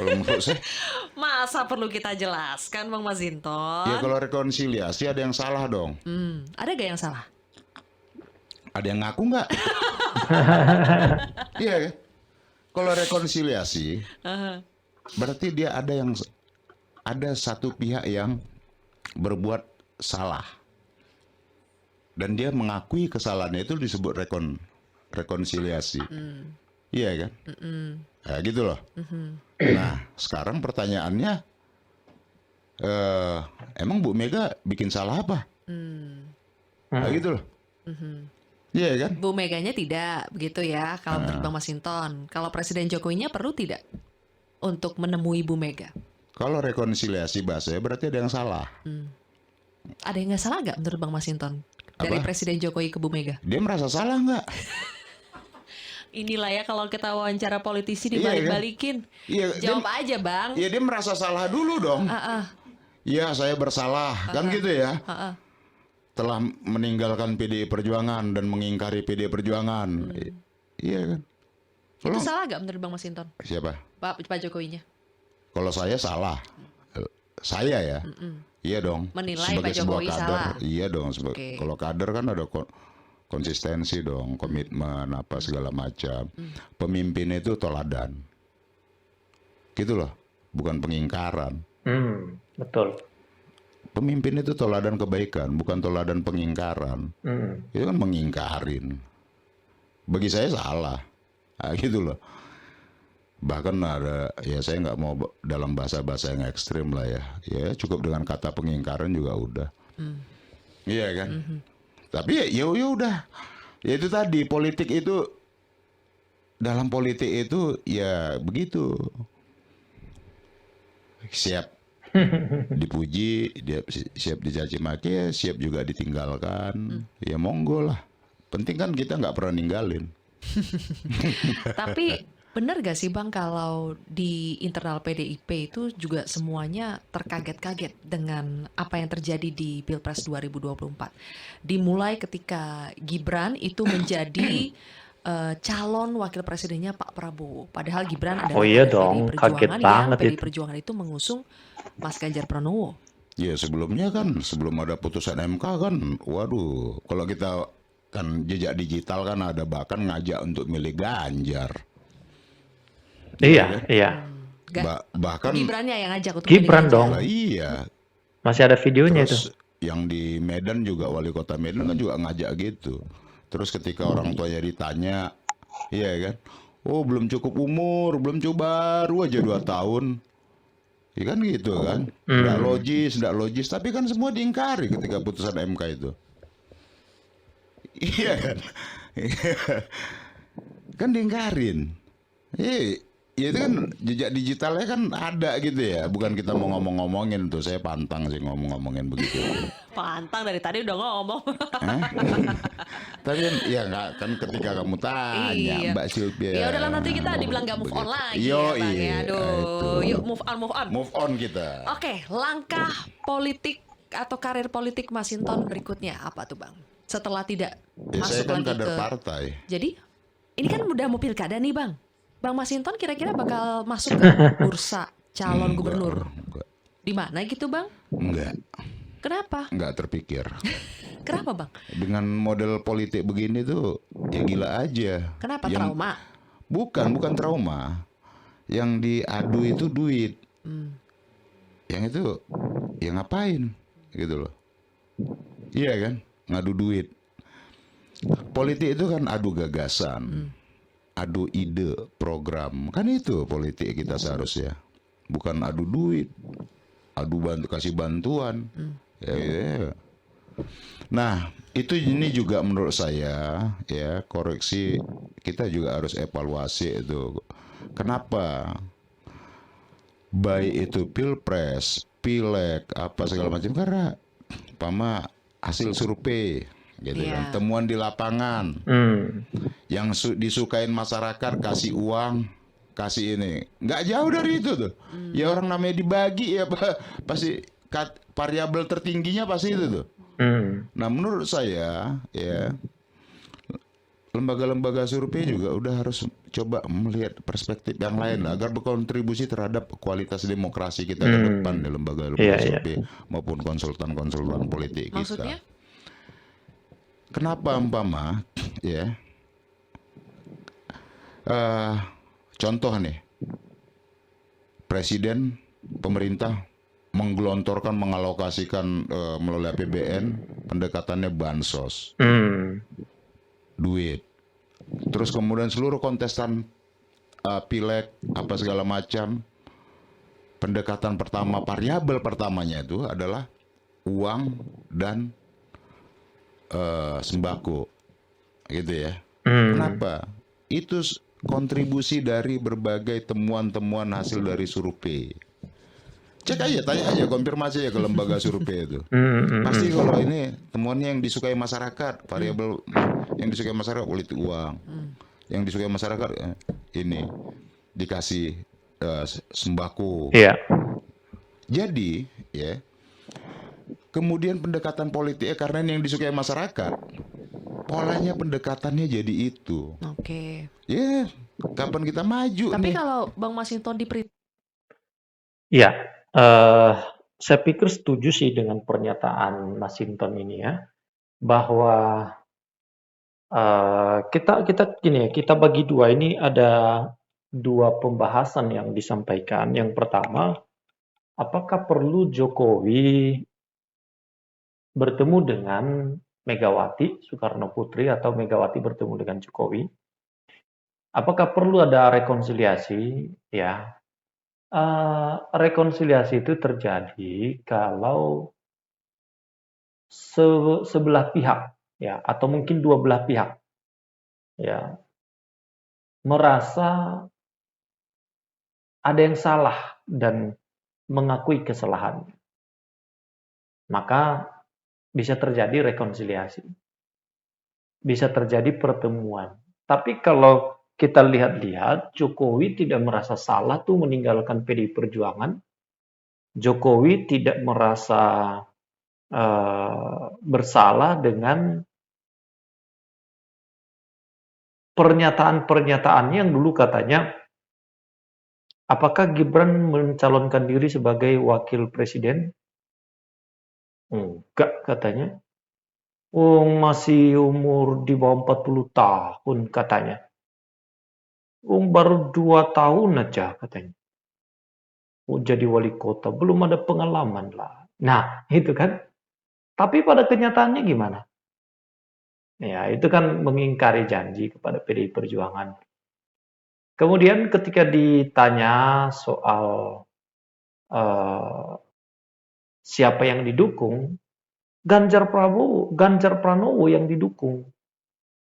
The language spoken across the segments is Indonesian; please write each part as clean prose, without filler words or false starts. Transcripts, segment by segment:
Kalau menurut saya, Masa perlu kita jelaskan, Bang ya Masinton? kalau rekonsiliasi ada yang salah dong. Ada gak yang salah? Ada yang ngaku nggak? Iya kan? Kalau rekonsiliasi, berarti dia ada satu pihak yang berbuat salah dan dia mengakui kesalahannya, itu disebut rekonsiliasi. Iya kan? Ya gitu loh. Nah, sekarang pertanyaannya, emang Bu Mega bikin salah apa? Nah, gitu loh. Iya kan? Bu Meganya tidak, begitu ya, kalau menurut Bang Masinton. Kalau Presiden Jokowinya perlu tidak untuk menemui Bu Mega? Kalau rekonsiliasi bahasanya berarti ada yang salah. Ada yang nggak salah nggak menurut Bang Masinton? Dari Apa? Presiden Jokowi ke Bu Mega? Dia merasa salah nggak? Inilah ya kalau kita wawancara politisi Iya kan? dibalik-balikin. Iya, Jawab aja, Bang. Iya, dia merasa salah dulu dong. Iya, saya bersalah, kan gitu ya. Telah meninggalkan PDI Perjuangan dan mengingkari PDI Perjuangan. Iya kan? Itu salah nggak menurut Bang Masinton? Siapa? Pak Jokowinya? Kalau saya salah. Saya ya. Iya dong. Menilai Sebagai Pak sebuah Jokowi kader, salah. iya dong. Oke. Kalau kader kan ada konsistensi dong, komitmen apa segala macam. Pemimpin itu teladan. Gitu loh. Bukan pengingkaran. Betul. Pemimpin itu teladan kebaikan, bukan teladan pengingkaran. Itu kan mengingkarin. Bagi saya salah. Nah, gitu loh. Bahkan ada, ya saya nggak mau dalam bahasa-bahasa yang ekstrim lah ya. Ya cukup dengan kata pengingkaran juga udah. Iya kan? Tapi ya udah. Ya itu tadi, politik itu, dalam politik itu ya begitu. Siap dipuji, dia siap dicaci maki, ya siap juga ditinggalkan. Ya monggo lah. Penting kan kita nggak pernah ninggalin. Tapi benar gak sih Bang kalau di internal PDIP itu juga semuanya terkaget-kaget dengan apa yang terjadi di Pilpres 2024. Dimulai ketika Gibran itu menjadi calon wakil presidennya Pak Prabowo. Padahal Gibran adalah Oh iya kader dong, PDI kaget Perjuangan banget PDI itu. Perjuangan itu mengusung Mas Ganjar Pranowo. Ya sebelumnya kan, sebelum ada putusan MK kan, waduh, kalau kita kan jejak digital kan ada bahkan ngajak untuk milih Ganjar. Iya, iya. Bahkan Gibrannya yang ngajak untuk Gibran milih Ganjar. dong. lah iya. Masih ada videonya itu. Terus yang di Medan juga, wali kota Medan kan juga ngajak gitu. Terus ketika orang tuanya ditanya, iya kan, oh belum cukup umur, belum coba, baru aja 2 tahun. Ya kan gitu kan, nggak logis, tapi kan semua diingkari ketika putusan MK itu. Iya kan, kan diingkarin. Ya itu kan jejak digitalnya kan ada gitu ya, bukan kita mau ngomong-ngomongin tuh, saya pantang sih ngomong-ngomongin begitu. Pantang dari tadi udah ngomong. Tapi kan ya nggak, kan ketika kamu tanya Iya. Mbak Sylvia. Ya udahlah, nanti kita dibilang nggak move on begitu. lagi Yo, ya Bang ya. Aduh, yuk move on. Move on kita. Oke, langkah politik atau karir politik Masinton berikutnya apa tuh Bang? Setelah tidak Ya, saya masuk kan lagi kader ke partai. Jadi ini kan udah mau pilkada nih Bang. Bang Masinton kira-kira bakal masuk ke bursa calon gubernur Enggak, di mana gitu Bang? Kenapa? enggak terpikir. Kenapa Bang? Dengan model politik begini tuh ya gila aja. Kenapa Yang- trauma? Bukan trauma. Yang diadu itu duit. Yang itu ya ngapain gitu loh. Iya kan? Ngadu duit. Politik itu kan adu gagasan. Adu ide, program. Kan itu politik kita seharusnya. Bukan adu duit. Adu kasih bantuan. Ya. Nah, ini juga menurut saya ya, koreksi, kita juga harus evaluasi itu. Kenapa? Baik itu Pilpres, Pileg, apa segala macam, karena hasil survei gitu kan, Iya. temuan di lapangan. Yang disukain masyarakat, kasih uang, kasih ini, nggak jauh dari itu tuh. Ya orang namanya dibagi ya pasti variabel tertingginya pasti itu tuh. Nah menurut saya ya, lembaga-lembaga survei juga udah harus coba melihat perspektif yang lain agar berkontribusi terhadap kualitas demokrasi kita ke depan di Iya, lembaga-lembaga iya. survei maupun konsultan-konsultan politik kita. Maksudnya? Kenapa umpama ya eh contoh nih, presiden pemerintah menggelontorkan mengalokasikan melalui APBN pendekatannya bansos, Hmm, duit. Terus kemudian seluruh kontestan pileg apa segala macam, pendekatan pertama, variabel pertamanya itu adalah uang dan sembako, gitu ya. hmm, Kenapa? Itu kontribusi dari berbagai temuan-temuan hasil dari survei. Cek aja, tanya aja, konfirmasi ya ke lembaga survei itu. Pasti kalau ini temuannya yang disukai masyarakat, variabel yang disukai masyarakat politik uang, yang disukai masyarakat ini dikasih sembako. iya, Jadi ya, kemudian pendekatan politiknya karena ini yang disukai masyarakat, polanya pendekatannya jadi itu. Oke. Ya, kapan kita maju Tapi nih? kalau Bang Masinton iya. Eh, saya pikir setuju sih dengan pernyataan Mas Sinton ini ya, bahwa kita kita gini ya, kita bagi dua ini ada dua pembahasan yang disampaikan. Yang pertama, apakah perlu Jokowi bertemu dengan Megawati Soekarno Putri atau Megawati bertemu dengan Jokowi? Apakah perlu ada rekonsiliasi? Ya, rekonsiliasi itu terjadi kalau sebelah pihak, ya, atau mungkin dua belah pihak, ya, merasa ada yang salah dan mengakui kesalahan, maka bisa terjadi rekonsiliasi, bisa terjadi pertemuan. Tapi kalau kita lihat-lihat, Jokowi tidak merasa salah tuh meninggalkan PDI Perjuangan. Jokowi tidak merasa bersalah dengan pernyataan-pernyataannya yang dulu katanya, apakah Gibran mencalonkan diri sebagai wakil presiden? Enggak katanya. Oh, masih umur di bawah 40 tahun katanya. Oh, baru 2 tahun aja katanya. Oh, jadi wali kota, belum ada pengalaman lah. Nah, itu kan. Tapi pada kenyataannya gimana? Ya, itu kan mengingkari janji kepada PDI Perjuangan. Kemudian ketika ditanya soal eh, siapa yang didukung, Ganjar Pranowo yang didukung.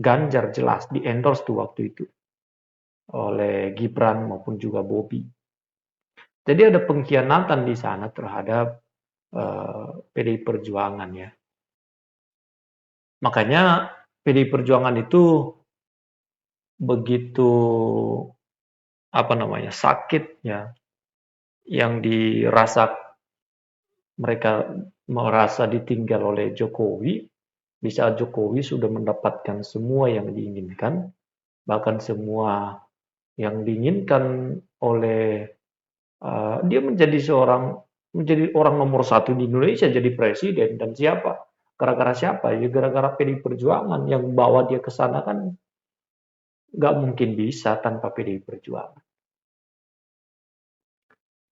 Ganjar jelas di endorse tuh waktu itu oleh Gibran maupun juga Bobi. Jadi ada pengkhianatan di sana terhadap PDI Perjuangan ya. Makanya PDI Perjuangan itu begitu sakit ya, yang mereka merasa ditinggal oleh Jokowi, di saat Jokowi sudah mendapatkan semua yang diinginkan, bahkan semua yang diinginkan oleh dia menjadi orang nomor satu di Indonesia, jadi presiden, dan siapa? Gara-gara siapa? Ya gara-gara PDI Perjuangan yang bawa dia ke sana kan nggak mungkin bisa tanpa PDI Perjuangan.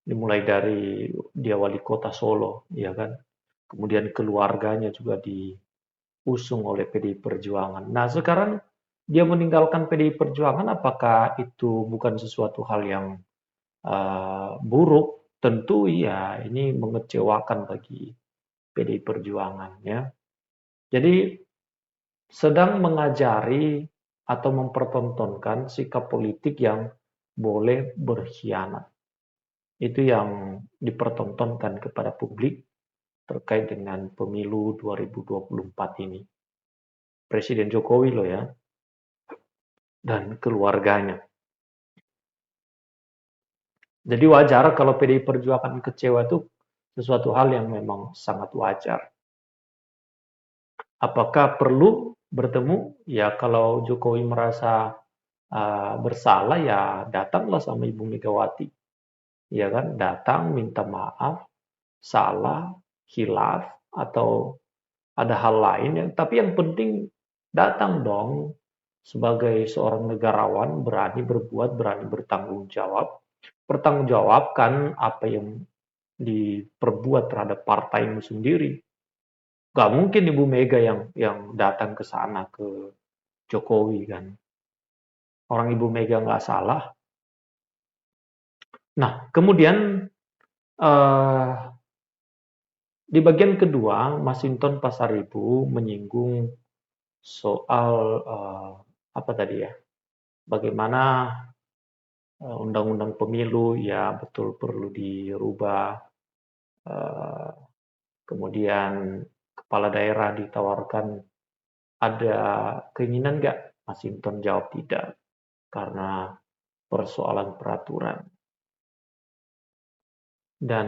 Dimulai dari dia wali kota Solo, ya kan? Kemudian keluarganya juga diusung oleh PDI Perjuangan. Nah, sekarang dia meninggalkan PDI Perjuangan, apakah itu bukan sesuatu hal yang buruk? Tentu iya, ini mengecewakan bagi PDI Perjuangan ya. Jadi sedang mengajari atau mempertontonkan sikap politik yang boleh berkhianat. Itu yang dipertontonkan kepada publik terkait dengan pemilu 2024 ini. Presiden Jokowi loh ya, dan keluarganya. Jadi wajar kalau PDI Perjuangan kecewa itu sesuatu hal yang memang sangat wajar. Apakah perlu bertemu, ya kalau Jokowi merasa bersalah ya datanglah sama Ibu Megawati, ya kan, datang minta maaf, salah, khilaf, atau ada hal lain yang, tapi yang penting datang dong sebagai seorang negarawan, berani berbuat, berani bertanggung jawab, pertanggungjawabkan apa yang diperbuat terhadap partaimu sendiri. Gak mungkin Ibu Mega yang datang ke sana ke Jokowi kan. Orang Ibu Mega nggak salah. Nah, kemudian eh, di bagian kedua, Masinton Pasaribu menyinggung soal apa tadi ya? Bagaimana undang-undang pemilu ya betul perlu dirubah. eh, Kemudian kepala daerah ditawarkan, ada keinginan nggak? Masinton jawab tidak, karena persoalan peraturan. Dan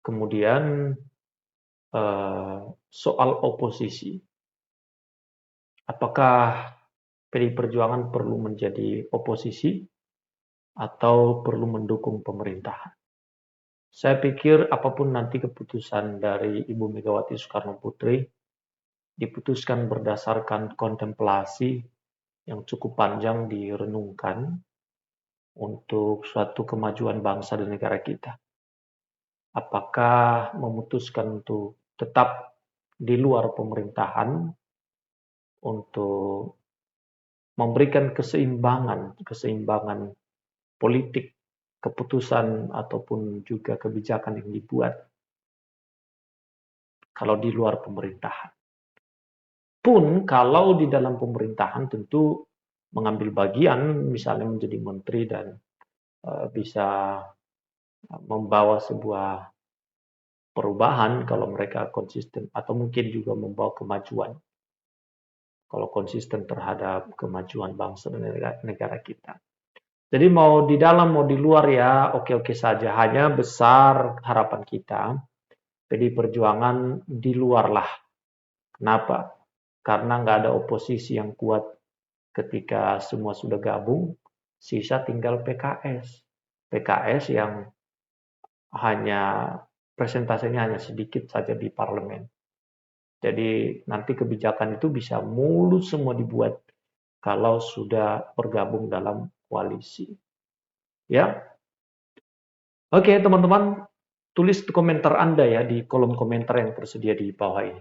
kemudian soal oposisi. Apakah PDI Perjuangan perlu menjadi oposisi atau perlu mendukung pemerintahan? Saya pikir apapun nanti keputusan dari Ibu Megawati Soekarno Putri, diputuskan berdasarkan kontemplasi yang cukup panjang direnungkan untuk suatu kemajuan bangsa dan negara kita. Apakah memutuskan untuk tetap di luar pemerintahan untuk memberikan keseimbangan politik, keputusan ataupun juga kebijakan yang dibuat kalau di luar pemerintahan. Pun kalau di dalam pemerintahan tentu mengambil bagian, misalnya menjadi menteri dan bisa membawa sebuah perubahan kalau mereka konsisten, atau mungkin juga membawa kemajuan kalau konsisten terhadap kemajuan bangsa dan negara kita. Jadi mau di dalam mau di luar ya oke-oke saja, hanya besar harapan kita PDI Perjuangan di luar lah. Kenapa? Karena nggak ada oposisi yang kuat ketika semua sudah gabung, sisa tinggal PKS. PKS yang hanya presentasinya hanya sedikit saja di parlemen. Jadi nanti kebijakan itu bisa mulus semua dibuat kalau sudah bergabung dalam koalisi. Ya. Oke, teman-teman, tulis komentar Anda ya di kolom komentar yang tersedia di bawah ini.